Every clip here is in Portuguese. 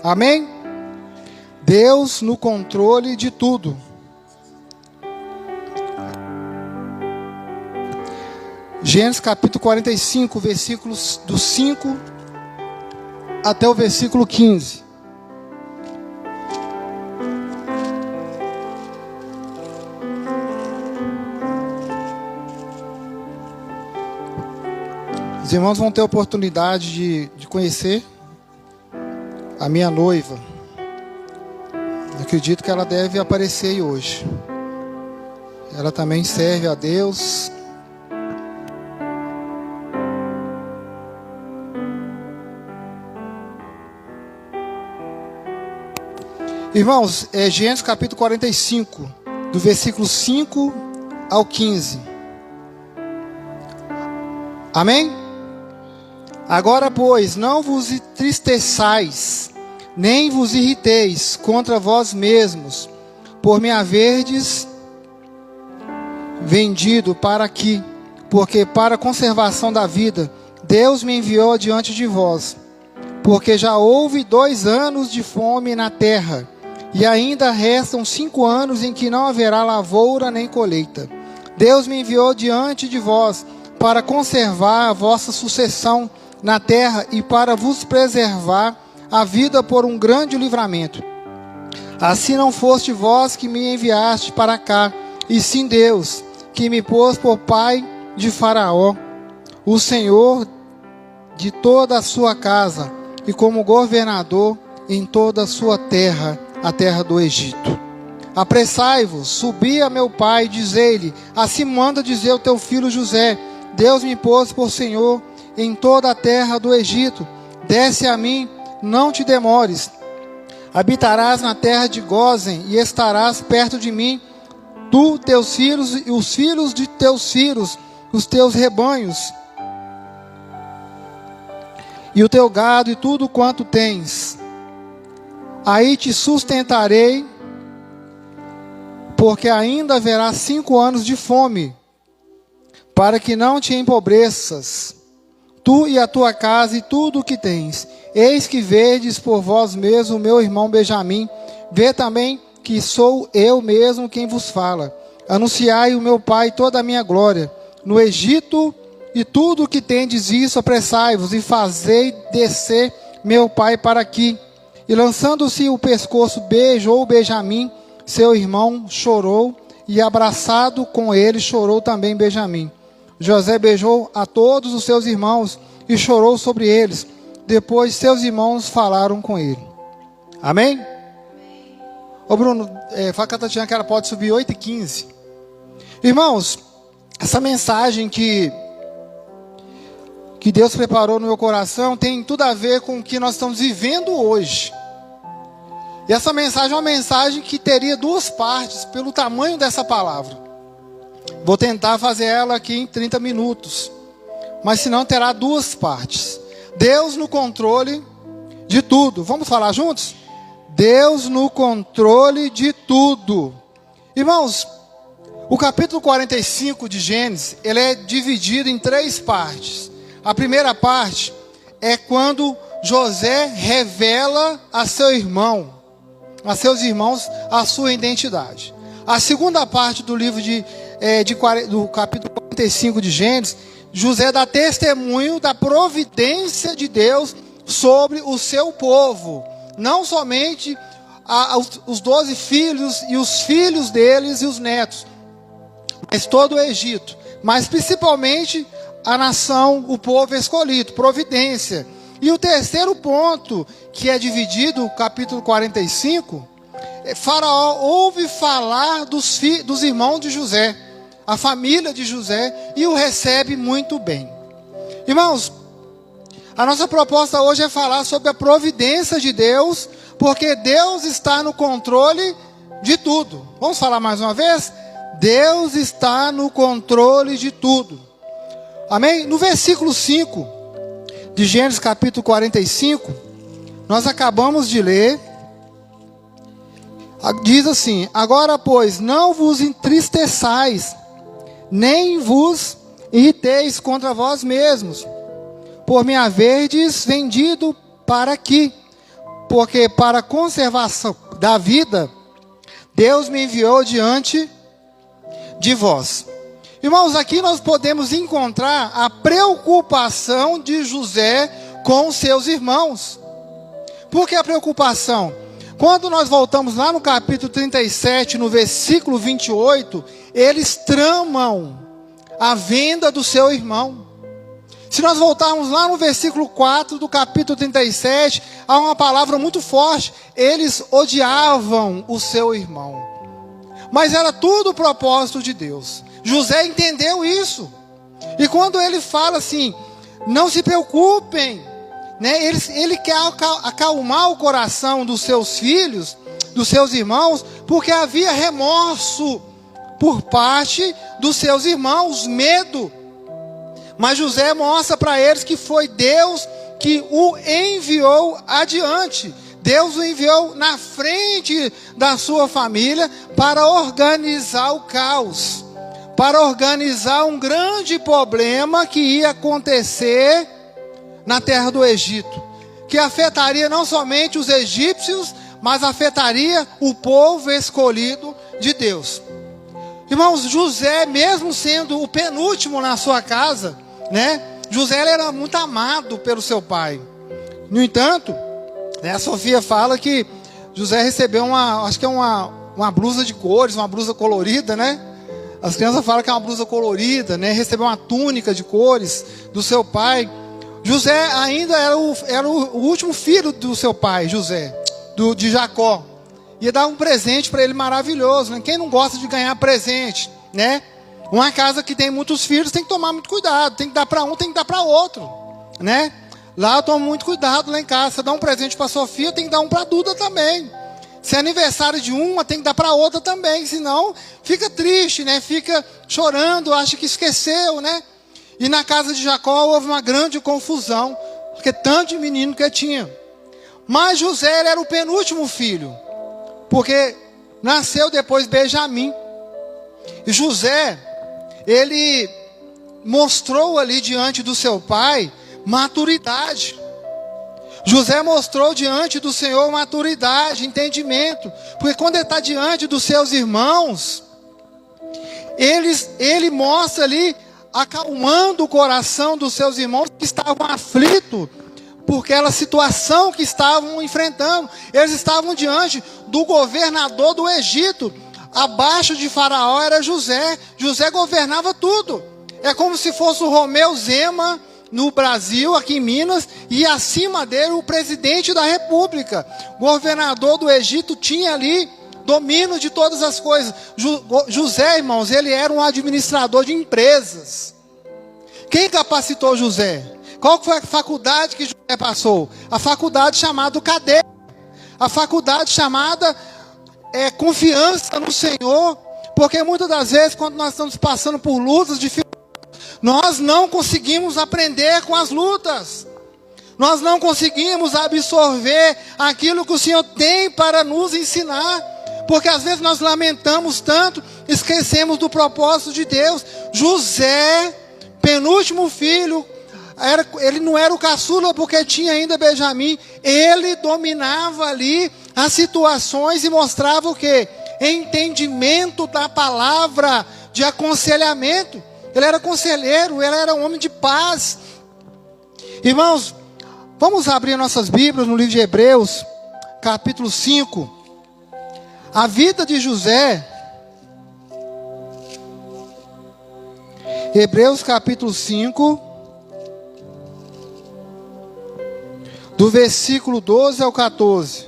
Amém? Deus no controle de tudo. Gênesis capítulo 45, versículos do 5 até o versículo 15. Os irmãos vão ter a oportunidade de conhecer a minha noiva. Eu acredito que ela deve aparecer aí hoje. Ela também serve a Deus. Irmãos, é Gênesis capítulo 45, do versículo 5 ao 15. Amém? Agora, pois, não vos entristeçais, nem vos irriteis contra vós mesmos, por me haverdes vendido para aqui, porque para a conservação da vida, Deus me enviou adiante de vós, porque já houve 2 anos de fome na terra, e ainda restam 5 anos em que não haverá lavoura nem colheita. Deus me enviou diante de vós para conservar a vossa sucessão na terra e para vos preservar a vida por um grande livramento. Assim não foste vós que me enviaste para cá, e sim Deus, que me pôs por pai de Faraó, o Senhor de toda a sua casa, e como governador em toda a sua terra, a terra do Egito. Apressai-vos, subi a meu pai, dizei-lhe, assim manda dizer o teu filho José, Deus me pôs por Senhor em toda a terra do Egito, desce a mim, não te demores, habitarás na terra de Gósen, e estarás perto de mim, tu, teus filhos, e os filhos de teus filhos, os teus rebanhos, e o teu gado, e tudo quanto tens. Aí te sustentarei, porque ainda haverá 5 anos de fome, para que não te empobreças, tu e a tua casa e tudo o que tens. Eis que vedes por vós mesmo o meu irmão Benjamim, vê também que sou eu mesmo quem vos fala. Anunciai o meu pai toda a minha glória no Egito, e tudo o que tendes isso apressai-vos, e fazei descer meu pai para aqui. E lançando-se o pescoço, beijou Benjamim, seu irmão, chorou, e abraçado com ele, chorou também Benjamim. José beijou a todos os seus irmãos, e chorou sobre eles. Depois seus irmãos falaram com ele. Amém? Ô Bruno, fala com a Tatiana que ela pode subir 8h15. Irmãos, essa mensagem que Deus preparou no meu coração tem tudo a ver com o que nós estamos vivendo hoje. E essa mensagem é uma mensagem que teria 2 partes, pelo tamanho dessa palavra. Vou tentar fazer ela aqui em 30 minutos. Mas senão terá 2 partes. Deus no controle de tudo. Vamos falar juntos? Deus no controle de tudo. Irmãos, o capítulo 45 de Gênesis, ele é dividido em 3 partes. A primeira parte é quando José revela a seu irmão, a seus irmãos, a sua identidade. A segunda parte do livro do capítulo 45 de Gênesis, José dá testemunho da providência de Deus sobre o seu povo. Não somente os 12 filhos e os filhos deles e os netos, mas todo o Egito. Mas principalmente a nação, o povo escolhido, providência. E o terceiro ponto, que é dividido, capítulo 45, Faraó ouve falar dos irmãos de José, a família de José, e o recebe muito bem. Irmãos, a nossa proposta hoje é falar sobre a providência de Deus, porque Deus está no controle de tudo. Vamos falar mais uma vez? Deus está no controle de tudo. Amém? No versículo 5 de Gênesis capítulo 45, nós acabamos de ler, diz assim: agora, pois, não vos entristeçais, nem vos irriteis contra vós mesmos, por me haverdes vendido para aqui, porque para a conservação da vida, Deus me enviou diante de vós. Irmãos, aqui nós podemos encontrar a preocupação de José com seus irmãos. Por que a preocupação? Quando nós voltamos lá no capítulo 37, no versículo 28, eles tramam a venda do seu irmão. Se nós voltarmos lá no versículo 4 do capítulo 37, há uma palavra muito forte: eles odiavam o seu irmão. Mas era tudo o propósito de Deus. José entendeu isso. E quando ele fala assim, não se preocupem, né? Ele quer acalmar o coração dos seus filhos, dos seus irmãos, porque havia remorso por parte dos seus irmãos, medo. Mas José mostra para eles que foi Deus que o enviou adiante. Deus o enviou na frente da sua família para organizar o caos, para organizar um grande problema que ia acontecer na terra do Egito, que afetaria não somente os egípcios, mas afetaria o povo escolhido de Deus. Irmãos, José, mesmo sendo o penúltimo na sua casa, né? José era muito amado pelo seu pai. No entanto, a Sofia fala que José recebeu uma blusa de cores, uma blusa colorida, né? As crianças falam que é uma blusa colorida, né? Recebeu uma túnica de cores do seu pai. José ainda era o último filho do seu pai, José, de Jacó. Ia dar um presente para ele maravilhoso, né? Quem não gosta de ganhar presente, né? Uma casa que tem muitos filhos tem que tomar muito cuidado. Tem que dar para um, tem que dar para outro, né? Lá eu tomo muito cuidado lá em casa. Se dá um presente para a Sofia, tem que dar um para a Duda também. Se é aniversário de uma, tem que dar para outra também. Senão fica triste, né? Fica chorando, acha que esqueceu, né? E na casa de Jacó houve uma grande confusão, porque tanto de menino que tinha. Mas José era o penúltimo filho, porque nasceu depois Benjamim. E José, ele mostrou ali diante do seu pai maturidade. José mostrou diante do Senhor maturidade, entendimento. Porque quando ele está diante dos seus irmãos, ele mostra ali, acalmando o coração dos seus irmãos que estavam aflitos por aquela situação que estavam enfrentando. Eles estavam diante do governador do Egito. Abaixo de Faraó era José. José governava tudo. É como se fosse o Romeu Zema no Brasil, aqui em Minas, e acima dele o presidente da República. O governador do Egito tinha ali domínio de todas as coisas. José, irmãos, ele era um administrador de empresas. Quem capacitou José? Qual foi a faculdade que José passou? A faculdade chamada Cadeia. A faculdade chamada confiança no Senhor. Porque muitas das vezes, quando nós estamos passando por lutas, dificuldades, nós não conseguimos aprender com as lutas. Nós não conseguimos absorver aquilo que o Senhor tem para nos ensinar. Porque às vezes nós lamentamos tanto, esquecemos do propósito de Deus. José, penúltimo filho, ele não era o caçula porque tinha ainda Benjamim. Ele dominava ali as situações e mostrava o quê? Entendimento da palavra, de aconselhamento. Ele era conselheiro, ele era um homem de paz. Irmãos, vamos abrir nossas Bíblias no livro de Hebreus, capítulo 5. A vida de José. Hebreus capítulo 5, do versículo 12 ao 14.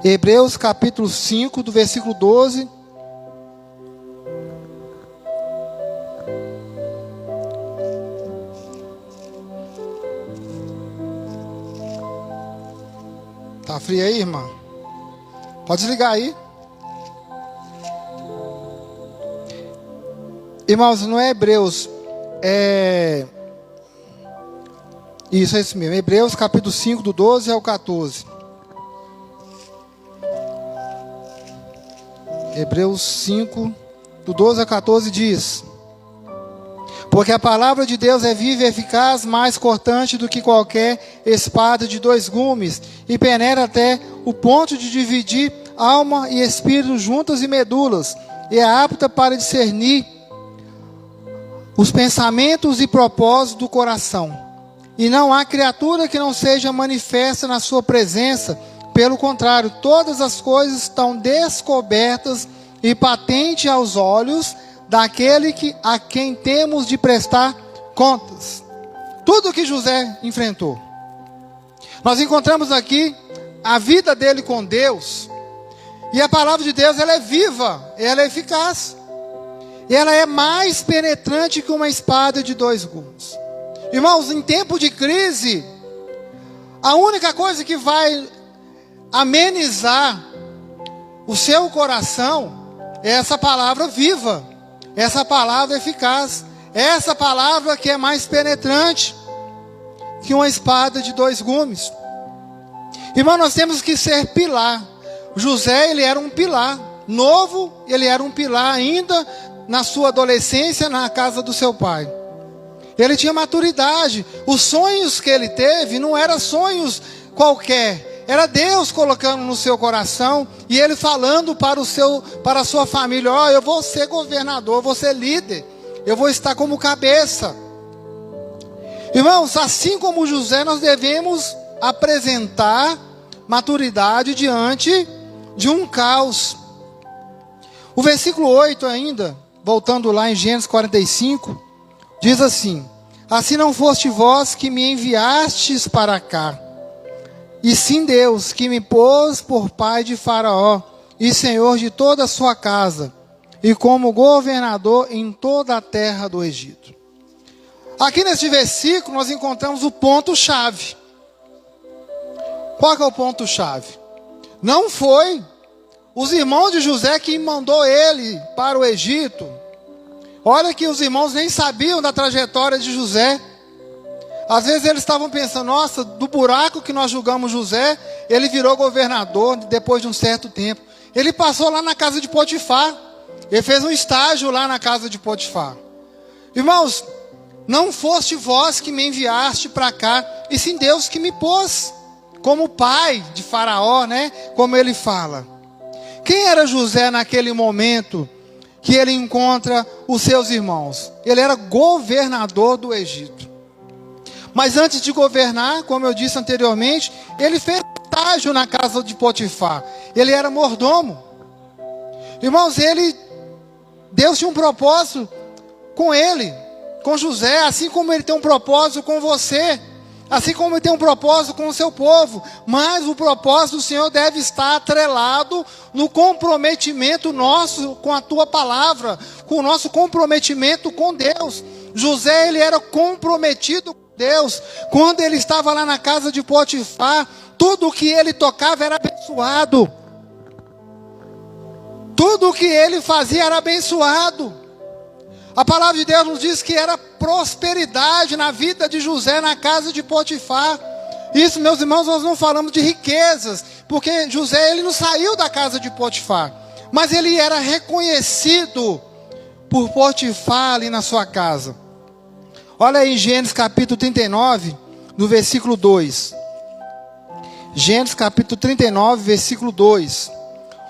Hebreus capítulo 5, do versículo 12. Tá frio aí, irmã? Pode desligar aí. Irmãos, não é Hebreus, isso, é isso mesmo. Hebreus capítulo 5, do 12 ao 14. Hebreus 5, do 12 ao 14 diz: Porque a palavra de Deus é viva e eficaz, mais cortante do que qualquer espada de 2 gumes, e penetra até o ponto de dividir alma e espírito, juntas e medulas, e é apta para discernir os pensamentos e propósitos do coração. E não há criatura que não seja manifesta na sua presença. Pelo contrário, todas as coisas estão descobertas e patentes aos olhos daquele a quem temos de prestar contas. Tudo que José enfrentou. Nós encontramos aqui a vida dele com Deus. E a palavra de Deus, ela é viva, ela é eficaz. E ela é mais penetrante que uma espada de 2 gumes. Irmãos, em tempo de crise, a única coisa que vai amenizar o seu coração é essa palavra viva, essa palavra eficaz, essa palavra que é mais penetrante que uma espada de 2 gumes. Irmão, nós temos que ser pilar. José, ele era um pilar novo, ele era um pilar ainda na sua adolescência, na casa do seu pai. Ele tinha maturidade. Os sonhos que ele teve não eram sonhos qualquer, era Deus colocando no seu coração e ele falando para a sua família: ó, eu vou ser governador, eu vou ser líder, eu vou estar como cabeça. Irmãos, assim como José, nós devemos apresentar maturidade diante de um caos. O versículo 8 ainda, voltando lá em Gênesis 45, diz assim: assim não foste vós que me enviastes para cá, e sim Deus que me pôs por pai de Faraó e senhor de toda a sua casa, e como governador em toda a terra do Egito. Aqui neste versículo nós encontramos o ponto-chave. Qual que é o ponto-chave? Não foi os irmãos de José que mandou ele para o Egito. Olha que os irmãos nem sabiam da trajetória de José. Às vezes eles estavam pensando: nossa, do buraco que nós julgamos José, ele virou governador depois de um certo tempo. Ele passou lá na casa de Potifar. Ele fez um estágio lá na casa de Potifar. Irmãos, não foste vós que me enviaste para cá, e sim Deus que me pôs como pai de Faraó, né? Como ele fala. Quem era José naquele momento que ele encontra os seus irmãos? Ele era governador do Egito. Mas antes de governar, como eu disse anteriormente, ele fez estágio na casa de Potifar. Ele era mordomo. Irmãos, Deus tinha um propósito com ele, com José, assim como ele tem um propósito com você, assim como ele tem um propósito com o seu povo. Mas o propósito do Senhor deve estar atrelado no comprometimento nosso com a tua palavra, com o nosso comprometimento com Deus. José, ele era comprometido com Deus. Quando ele estava lá na casa de Potifar, tudo o que ele tocava era abençoado. Tudo o que ele fazia era abençoado. A palavra de Deus nos diz que era prosperidade na vida de José na casa de Potifar. Isso, meus irmãos, nós não falamos de riquezas, porque José, ele não saiu da casa de Potifar, mas ele era reconhecido por Potifar ali na sua casa. Olha aí em Gênesis capítulo 39, no versículo 2. Gênesis capítulo 39, versículo 2.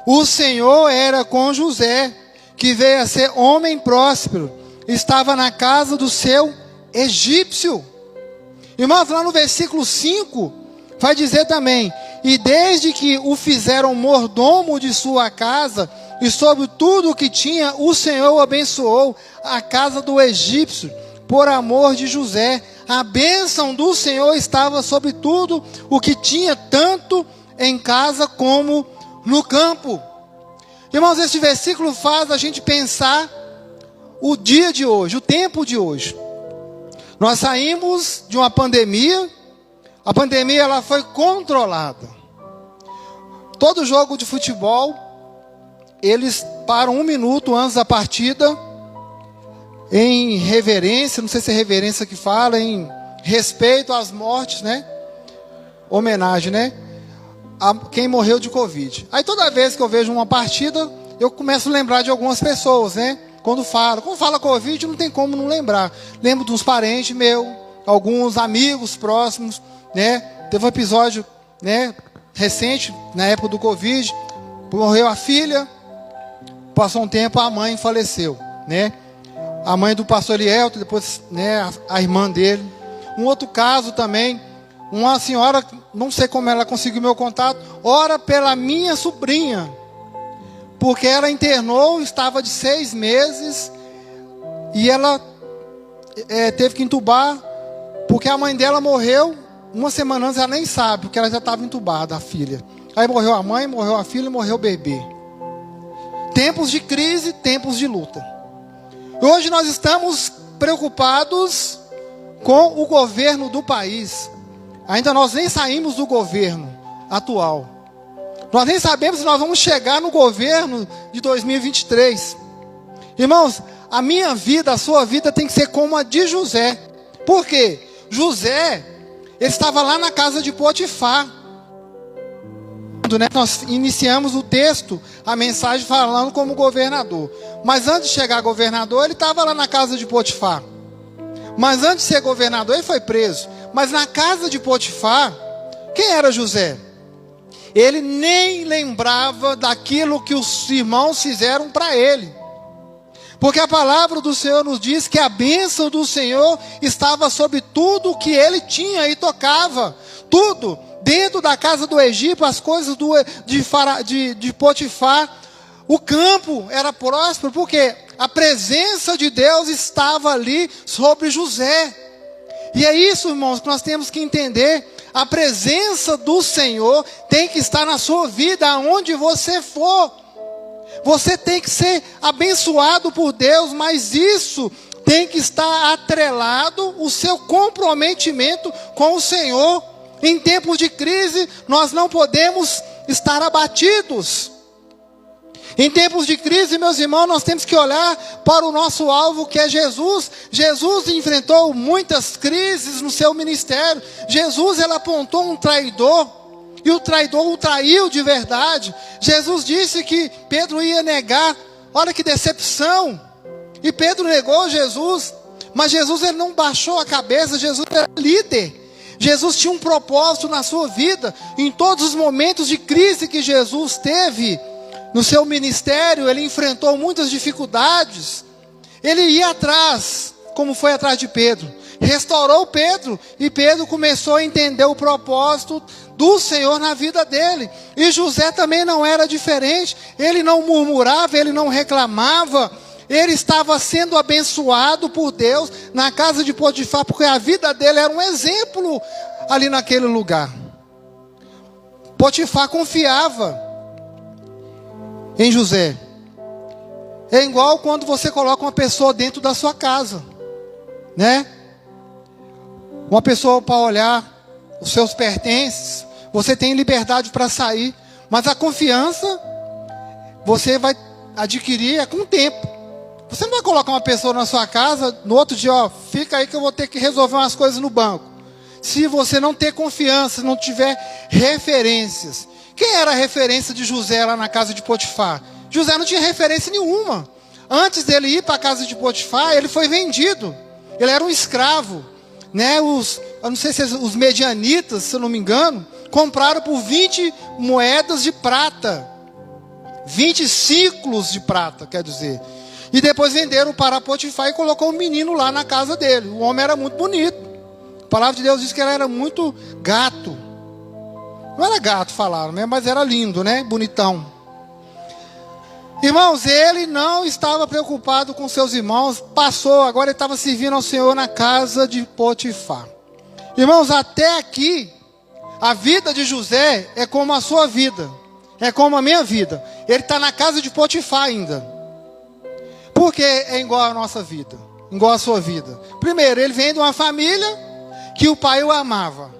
O Senhor era com José, que veio a ser homem próspero, estava na casa do seu egípcio. Irmãos, lá no versículo 5, vai dizer também: e desde que o fizeram mordomo de sua casa, e sobre tudo o que tinha, o Senhor abençoou a casa do egípcio, por amor de José. A bênção do Senhor estava sobre tudo o que tinha, tanto em casa como no campo. Irmãos, esse versículo faz a gente pensar o dia de hoje, o tempo de hoje. Nós saímos de uma pandemia. A pandemia, ela foi controlada. Todo jogo de futebol, eles param 1 minuto antes da partida, em reverência, não sei se é reverência que fala, em respeito às mortes, né? Homenagem, né? A quem morreu de Covid. Aí toda vez que eu vejo uma partida, eu começo a lembrar de algumas pessoas, né? quando fala Covid, não tem como não lembrar. Lembro de uns parentes meus, alguns amigos próximos, né? Teve um episódio, né, recente, na época do Covid, morreu a filha, passou um tempo, a mãe faleceu, né? A mãe do pastor Elielto, depois, né, a irmã dele. Um outro caso também, uma senhora, não sei como ela conseguiu meu contato, ora pela minha sobrinha, porque ela internou, estava de 6 meses, e ela teve que entubar, porque a mãe dela morreu, uma semana antes, ela nem sabe, porque ela já estava entubada, a filha. Aí morreu a mãe, morreu a filha e morreu o bebê. Tempos de crise, tempos de luta. Hoje nós estamos preocupados com o governo do país. Ainda nós nem saímos do governo atual. Nós nem sabemos se nós vamos chegar no governo de 2023. Irmãos, a minha vida, a sua vida tem que ser como a de José. Por quê? José, ele estava lá na casa de Potifar. Nós iniciamos o texto, a mensagem falando como governador. Mas antes de chegar governador, ele estava lá na casa de Potifar. Mas antes de ser governador, ele foi preso. Mas na casa de Potifar, quem era José? Ele nem lembrava daquilo que os irmãos fizeram para ele. Porque a palavra do Senhor nos diz que a bênção do Senhor estava sobre tudo o que ele tinha e tocava. Tudo. Dentro da casa do Egito, as coisas de Potifar. O campo era próspero, porque a presença de Deus estava ali sobre José. E é isso, irmãos, que nós temos que entender. A presença do Senhor tem que estar na sua vida, aonde você for. Você tem que ser abençoado por Deus, mas isso tem que estar atrelado o seu comprometimento com o Senhor. Em tempos de crise, nós não podemos estar abatidos. Em tempos de crise, meus irmãos, nós temos que olhar para o nosso alvo, que é Jesus. Jesus enfrentou muitas crises no seu ministério. Jesus, ele apontou um traidor, e o traidor o traiu de verdade. Jesus disse que Pedro ia negar. Olha que decepção. E Pedro negou Jesus, mas Jesus, ele não baixou a cabeça. Jesus era líder. Jesus tinha um propósito na sua vida. Em todos os momentos de crise que Jesus teve no seu ministério, ele enfrentou muitas dificuldades. Ele ia atrás, como foi atrás de Pedro. Restaurou Pedro, e Pedro começou a entender o propósito do Senhor na vida dele. E José também não era diferente. Ele não murmurava, ele não reclamava. Ele estava sendo abençoado por Deus na casa de Potifar, porque a vida dele era um exemplo ali naquele lugar. Potifar confiava em José. É igual quando você coloca uma pessoa dentro da sua casa, né? Uma pessoa para olhar os seus pertences. Você tem liberdade para sair, mas a confiança você vai adquirir com o tempo. Você não vai colocar uma pessoa na sua casa, no outro dia, ó, fica aí que eu vou ter que resolver umas coisas no banco. Se você não ter confiança, não tiver referências. Quem era a referência de José lá na casa de Potifar? José não tinha referência nenhuma. Antes dele ir para a casa de Potifar, ele foi vendido. Ele era um escravo, né? Eu não sei se os medianitas, se eu não me engano, compraram por 20 moedas de prata. 20 ciclos de prata, quer dizer. E depois venderam para Potifar e colocou um menino lá na casa dele. O homem era muito bonito. A palavra de Deus diz que ele era muito gato. Não era gato, falaram, né? Mas era lindo, né? Bonitão. Irmãos, ele não estava preocupado com seus irmãos. Passou, agora ele estava servindo ao Senhor na casa de Potifar. Irmãos, até aqui, a vida de José é como a sua vida. É como a minha vida. Ele está na casa de Potifar ainda. Por que é igual à nossa vida? Igual à sua vida? Primeiro, ele vem de uma família que o pai o amava.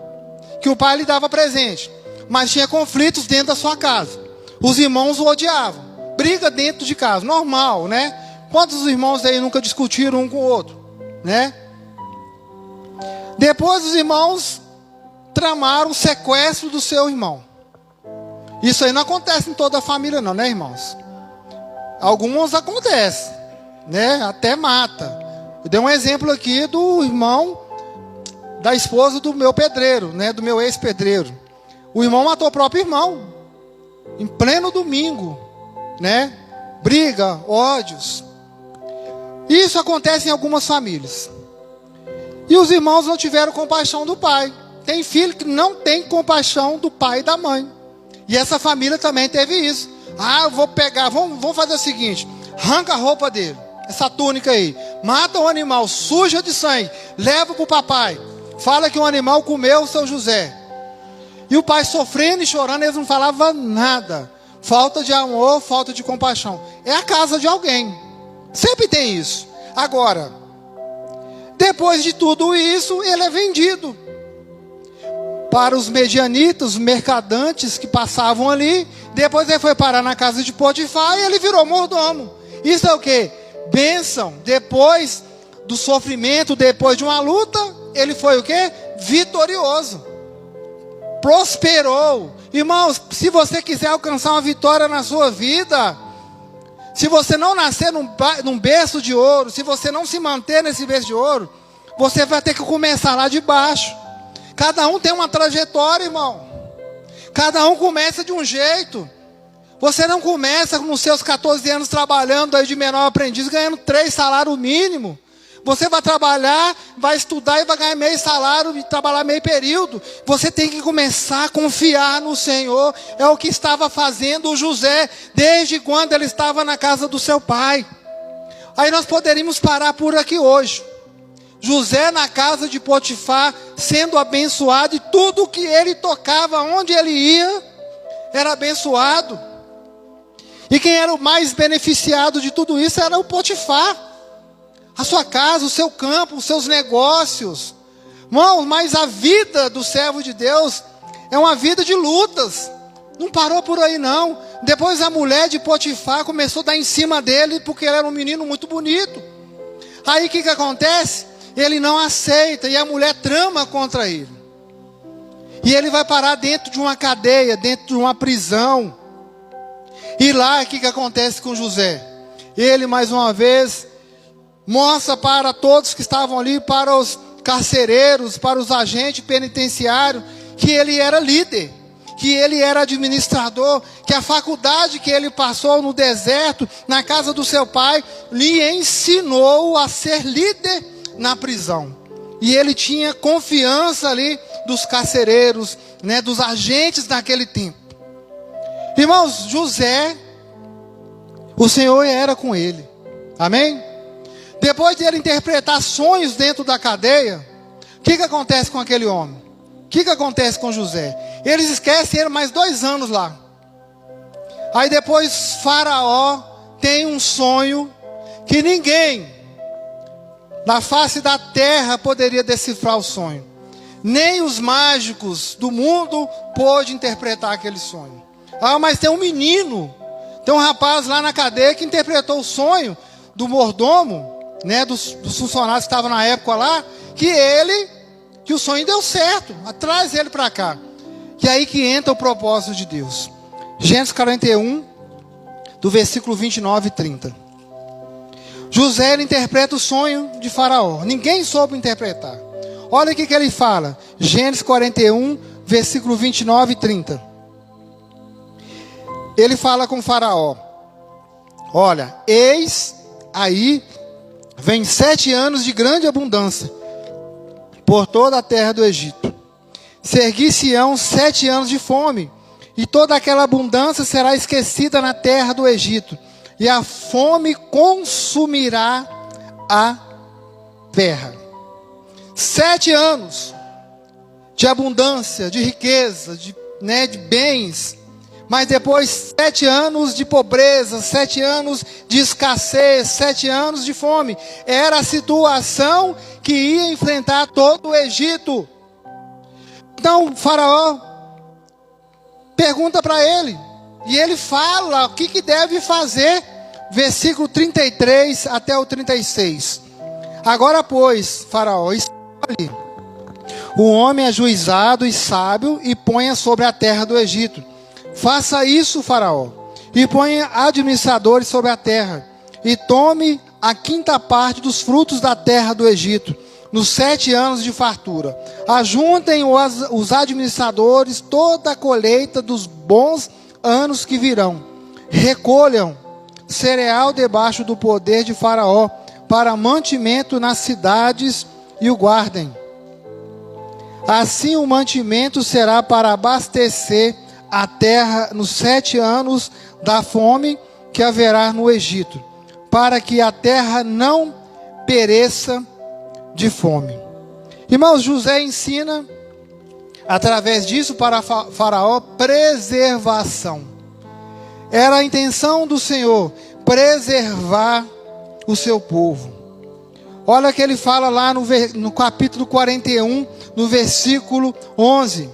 Que o pai lhe dava presente. Mas tinha conflitos dentro da sua casa. Os irmãos o odiavam. Briga dentro de casa, normal, né? Quantos irmãos aí nunca discutiram um com o outro, né? Depois os irmãos tramaram o sequestro do seu irmão. Isso aí não acontece em toda a família não, né, irmãos? Alguns acontecem, né? Até mata. Eu dei um exemplo aqui do irmão da esposa do meu pedreiro, né? Do meu ex-pedreiro. O irmão matou o próprio irmão, em pleno domingo, né? Briga, ódios. Isso acontece em algumas famílias. E os irmãos não tiveram compaixão do pai. Tem filho que não tem compaixão do pai e da mãe. E essa família também teve isso. Ah, eu vou pegar, vamos fazer o seguinte: arranca a roupa dele, essa túnica aí, mata o animal, suja de sangue, leva para o papai. Fala que o animal comeu o seu José. E o pai sofrendo e chorando, eles não falavam nada. Falta de amor, falta de compaixão. É a casa de alguém. Sempre tem isso. Agora, depois de tudo isso, ele é vendido para os medianitas, os mercadantes que passavam ali. Depois ele foi parar na casa de Potifar e ele virou mordomo. Isso é o quê? Bênção. Depois do sofrimento, depois de uma luta, ele foi o quê? Vitorioso. Prosperou. Irmãos, se você quiser alcançar uma vitória na sua vida, se você não nascer num berço de ouro, se você não se manter nesse berço de ouro, você vai ter que começar lá de baixo. Cada um tem uma trajetória, irmão. Cada um começa de um jeito. Você não começa nos seus 14 anos trabalhando aí de menor aprendiz, ganhando 3 salários mínimos. Você vai trabalhar, vai estudar e vai ganhar meio salário e trabalhar meio período. Você tem que começar a confiar no Senhor. É o que estava fazendo o José desde quando ele estava na casa do seu pai. Aí nós poderíamos parar por aqui hoje. José na casa de Potifar, sendo abençoado, e tudo que ele tocava, onde ele ia, era abençoado. E quem era o mais beneficiado de tudo isso era o Potifar. A sua casa, o seu campo, os seus negócios. Irmãos, mas a vida do servo de Deus é uma vida de lutas. Não parou por aí não. Depois a mulher de Potifar começou a dar em cima dele, porque ele era um menino muito bonito. Aí o que acontece? Ele não aceita e a mulher trama contra ele. E ele vai parar dentro de uma cadeia, dentro de uma prisão. E lá o que acontece com José? Ele mais uma vez mostra para todos que estavam ali, para os carcereiros, para os agentes penitenciários, que ele era líder, que ele era administrador, que a faculdade que ele passou no deserto, na casa do seu pai, lhe ensinou a ser líder na prisão. E ele tinha confiança ali dos carcereiros, né, dos agentes naquele tempo. Irmãos, José, o Senhor era com ele. Amém? Depois de ele interpretar sonhos dentro da cadeia, o que acontece com aquele homem? O que acontece com José? Eles esquecem ele mais 2 anos lá. Aí depois Faraó tem um sonho que ninguém na face da terra poderia decifrar o sonho. Nem os mágicos do mundo pôde interpretar aquele sonho. Ah, mas tem um menino, tem um rapaz lá na cadeia que interpretou o sonho do mordomo, né, dos funcionários que estavam na época lá, que o sonho deu certo, traz ele para cá. E aí que entra o propósito de Deus. Gênesis 41, do versículo 29 e 30. José, ele interpreta o sonho de Faraó. Ninguém soube interpretar. Olha o que ele fala. Gênesis 41, versículo 29 e 30. Ele fala com Faraó: olha, eis aí vem 7 anos de grande abundância por toda a terra do Egito. Seguir-se-ão 7 anos de fome, e toda aquela abundância será esquecida na terra do Egito, e a fome consumirá a terra. 7 anos de abundância, de riqueza, de bens. Mas depois 7 anos de pobreza, 7 anos de escassez, 7 anos de fome. Era a situação que ia enfrentar todo o Egito. Então Faraó pergunta para ele, e ele fala o que deve fazer. Versículo 33 até o 36. Agora pois, Faraó, escolhe o homem ajuizado e sábio e ponha sobre a terra do Egito. Faça isso, Faraó, e ponha administradores sobre a terra, e tome a quinta parte dos frutos da terra do Egito, nos 7 anos de fartura. Ajuntem os administradores toda a colheita dos bons anos que virão. Recolham cereal debaixo do poder de Faraó, para mantimento nas cidades, e o guardem. Assim o mantimento será para abastecer a terra nos 7 anos da fome que haverá no Egito, para que a terra não pereça de fome. Irmãos, José ensina, através disso, para Faraó, preservação. Era a intenção do Senhor, preservar o seu povo. Olha que ele fala lá no capítulo 41, no versículo 11.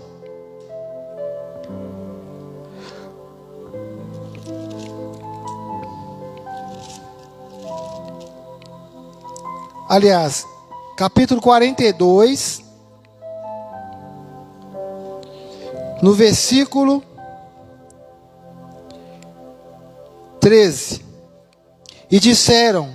Aliás, capítulo 42, no versículo 13. E disseram: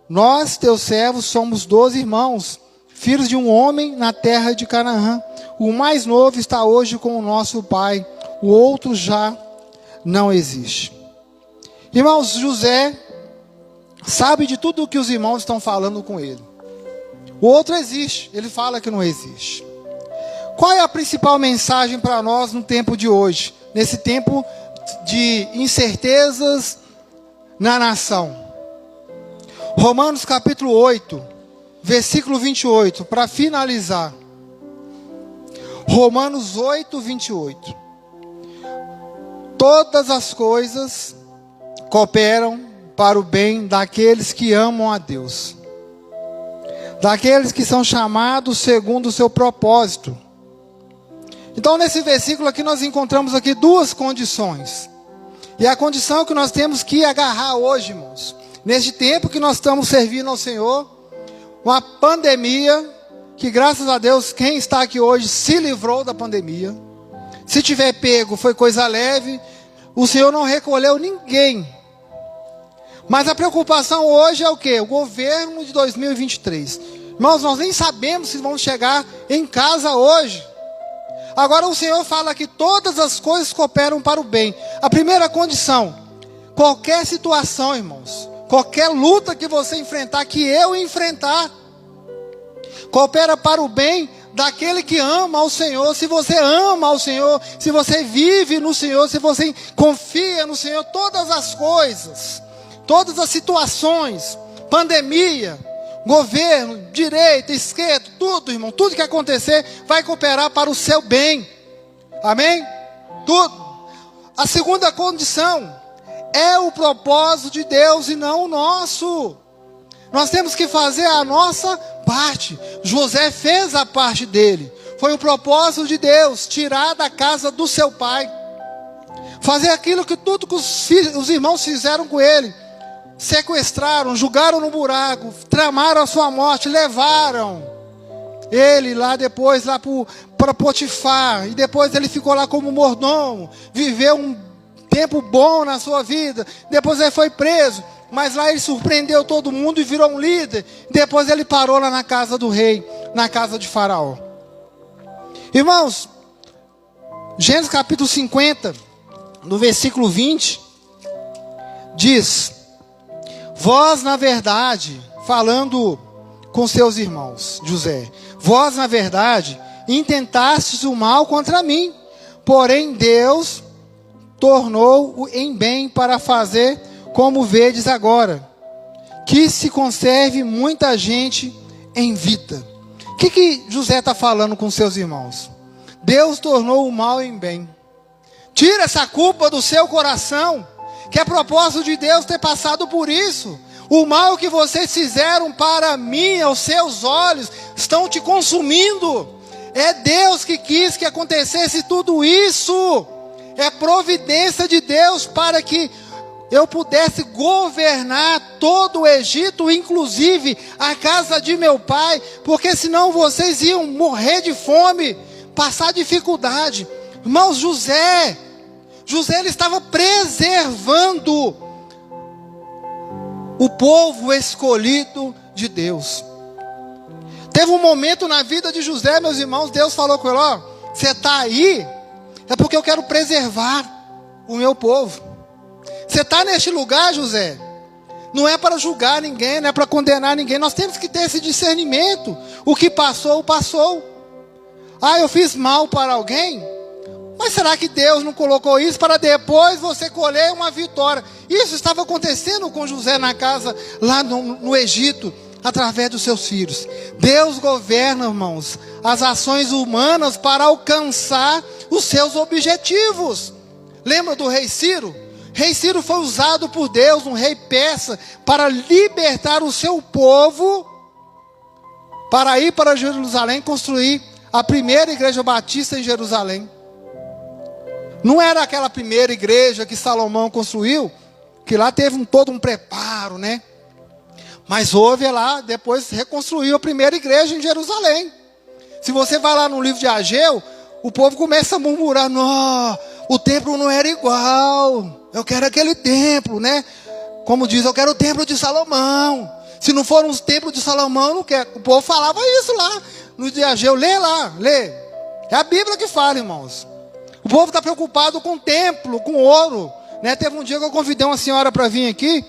nós, teus servos, somos 12 irmãos, filhos de um homem na terra de Canaã. O mais novo está hoje com o nosso pai, o outro já não existe. Irmãos, José sabe de tudo o que os irmãos estão falando com ele. O outro existe, ele fala que não existe. Qual é a principal mensagem para nós no tempo de hoje? Nesse tempo de incertezas na nação. Romanos capítulo 8, versículo 28, para finalizar. Romanos 8, 28. Todas as coisas cooperam para o bem daqueles que amam a Deus, daqueles que são chamados segundo o seu propósito. Então, nesse versículo aqui, nós encontramos aqui 2 condições. E a condição que nós temos que agarrar hoje, irmãos, neste tempo que nós estamos servindo ao Senhor, uma pandemia, que graças a Deus, quem está aqui hoje se livrou da pandemia. Se tiver pego, foi coisa leve. O Senhor não recolheu ninguém. Mas a preocupação hoje é o quê? O governo de 2023. Irmãos, nós nem sabemos se vamos chegar em casa hoje. Agora o Senhor fala que todas as coisas cooperam para o bem. A primeira condição: qualquer situação, irmãos, qualquer luta que você enfrentar, que eu enfrentar, coopera para o bem daquele que ama ao Senhor. Se você ama ao Senhor, se você vive no Senhor, se você confia no Senhor, todas as coisas, todas as situações, pandemia, governo, direita, esquerda, tudo, irmão, tudo que acontecer vai cooperar para o seu bem. Amém? Tudo. A segunda condição é o propósito de Deus e não o nosso. Nós temos que fazer a nossa parte. José fez a parte dele. Foi o propósito de Deus, tirar da casa do seu pai, fazer aquilo que tudo que os irmãos fizeram com ele. Sequestraram, jogaram no buraco, tramaram a sua morte, levaram ele lá depois lá para Potifar, e depois ele ficou lá como mordomo, viveu um tempo bom na sua vida, depois ele foi preso, mas lá ele surpreendeu todo mundo e virou um líder. Depois ele parou lá na casa do rei, na casa de Faraó. Irmãos, Gênesis capítulo 50, no versículo 20, diz: vós, na verdade, falando com seus irmãos, José, vós, na verdade, intentastes o mal contra mim, porém Deus tornou-o em bem para fazer como vedes agora, que se conserve muita gente em vida. O que José está falando com seus irmãos? Deus tornou o mal em bem. Tira essa culpa do seu coração, que é propósito de Deus ter passado por isso. O mal que vocês fizeram para mim, aos seus olhos, estão te consumindo. É Deus que quis que acontecesse tudo isso. É providência de Deus para que eu pudesse governar todo o Egito, inclusive a casa de meu pai, porque senão vocês iam morrer de fome, passar dificuldade. Irmãos, José ele estava preservando o povo escolhido de Deus. Teve um momento na vida de José, meus irmãos, Deus falou com ele: ó, você está aí, é porque eu quero preservar o meu povo. Você está neste lugar, José, não é para julgar ninguém, não é para condenar ninguém. Nós temos que ter esse discernimento. O que passou, passou. Ah, eu fiz mal para alguém, mas será que Deus não colocou isso para depois você colher uma vitória? Isso estava acontecendo com José na casa, lá no Egito, através dos seus filhos. Deus governa, irmãos, as ações humanas para alcançar os seus objetivos. Lembra do rei Ciro? Rei Ciro foi usado por Deus, um rei persa, para libertar o seu povo, para ir para Jerusalém, construir a primeira igreja batista em Jerusalém. Não era aquela primeira igreja que Salomão construiu, que lá teve todo um preparo, né? Mas houve lá, depois reconstruiu a primeira igreja em Jerusalém. Se você vai lá no livro de Ageu, o povo começa a murmurar: não, o templo não era igual, eu quero aquele templo, né? Como diz, eu quero o templo de Salomão. Se não for um templo de Salomão, eu não quero. O povo falava isso lá no livro de Ageu. Lê lá, lê. É a Bíblia que fala, irmãos. O povo está preocupado com o templo, com ouro, né? Teve um dia que eu convidei uma senhora para vir aqui,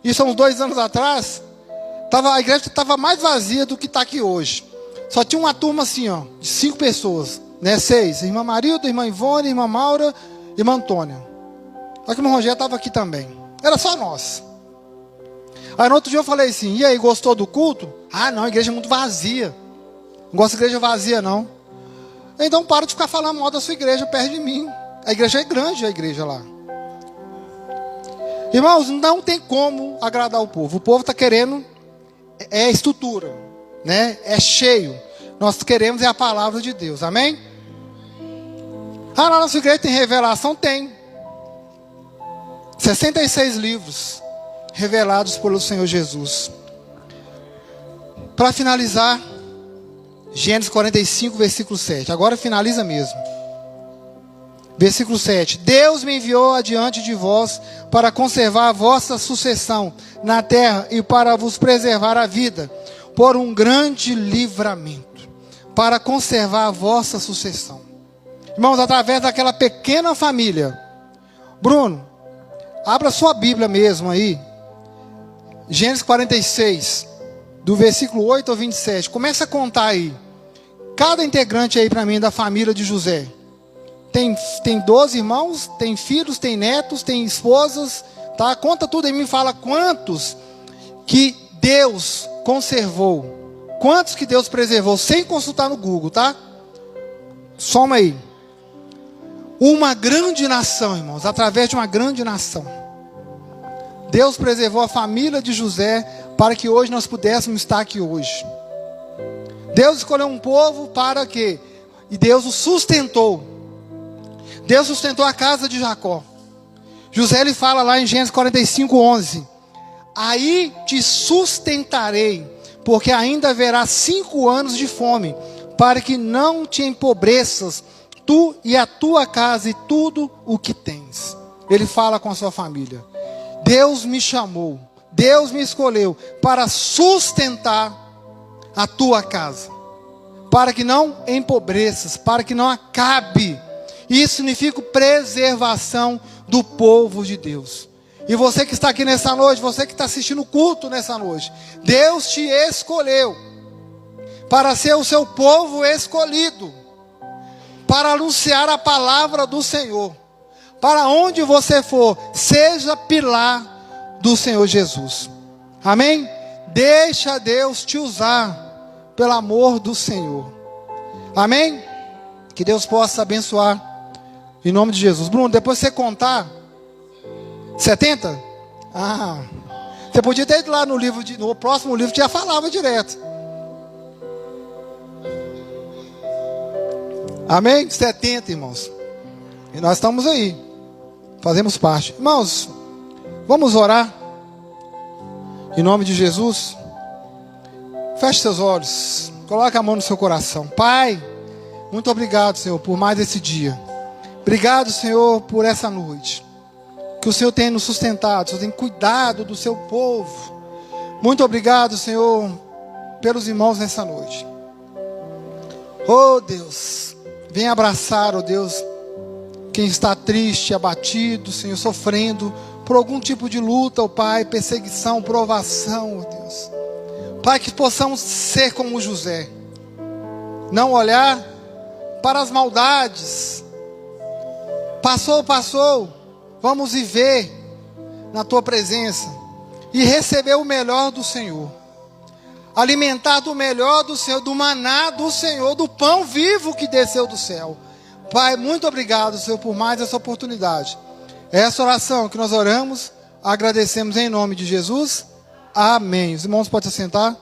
isso há uns 2 anos atrás. A igreja estava mais vazia do que está aqui hoje. Só tinha uma turma assim, ó, de 5 pessoas, né? 6, irmã Marilda, irmã Ivone, irmã Maura, irmã Antônia. Só que o irmão Rogério estava aqui também. Era só nós. Aí no outro dia eu falei assim: e aí, gostou do culto? Ah, não, a igreja é muito vazia. Não gosto de igreja vazia, não. Então para de ficar falando mal da sua igreja perto de mim. A igreja é grande, a igreja lá. Irmãos, não tem como agradar o povo. O povo está querendo estrutura, né? É cheio. Nós queremos a palavra de Deus, amém? Ah, na nossa igreja tem revelação? Tem. 66 livros revelados pelo Senhor Jesus. Para finalizar, Gênesis 45, versículo 7. Agora finaliza mesmo. Versículo 7. Deus me enviou adiante de vós para conservar a vossa sucessão na terra e para vos preservar a vida por um grande livramento, para conservar a vossa sucessão. Irmãos, através daquela pequena família. Bruno, abra sua Bíblia mesmo aí. Gênesis 46, do versículo 8 ao 27. Começa a contar aí. Cada integrante aí para mim da família de José. Tem 12 irmãos, tem filhos, tem netos, tem esposas, tá? Conta tudo aí, me fala quantos que Deus conservou, quantos que Deus preservou, sem consultar no Google, tá? Soma aí. Uma grande nação, irmãos, através de uma grande nação. Deus preservou a família de José para que hoje nós pudéssemos estar aqui hoje. Deus escolheu um povo para quê? E Deus o sustentou. Deus sustentou a casa de Jacó. José ele fala lá em Gênesis 45, 11. Aí te sustentarei, porque ainda haverá 5 anos de fome, para que não te empobreças, tu e a tua casa e tudo o que tens. Ele fala com a sua família. Deus me chamou, Deus me escolheu para sustentar a tua casa, para que não empobreças, para que não acabe. Isso significa preservação do povo de Deus. E você que está aqui nessa noite, você que está assistindo o culto nessa noite, Deus te escolheu para ser o seu povo escolhido, para anunciar a palavra do Senhor. Para onde você for, seja pilar do Senhor Jesus. Amém? Deixa Deus te usar, pelo amor do Senhor. Amém? Que Deus possa abençoar, em nome de Jesus. Bruno, depois você contar 70? Ah, você podia ter ido lá no próximo livro que já falava direto. Amém? 70, irmãos. E nós estamos aí. Fazemos parte. Irmãos, vamos orar. Em nome de Jesus. Feche seus olhos. Coloque a mão no seu coração. Pai, muito obrigado, Senhor, por mais esse dia. Obrigado, Senhor, por essa noite. Que o Senhor tenha nos sustentado, o Senhor tenha cuidado do seu povo. Muito obrigado, Senhor, pelos irmãos nessa noite. Oh Deus, vem abraçar, oh Deus, quem está triste, abatido, Senhor, sofrendo por algum tipo de luta, oh Pai, perseguição, provação, oh Deus. Pai, que possamos ser como José, não olhar para as maldades. Passou, vamos viver na Tua presença e receber o melhor do Senhor. Alimentar do melhor do Senhor, do maná do Senhor, do pão vivo que desceu do céu. Pai, muito obrigado, Senhor, por mais essa oportunidade. Essa oração que nós oramos, agradecemos em nome de Jesus. Amém. Os irmãos podem se sentar.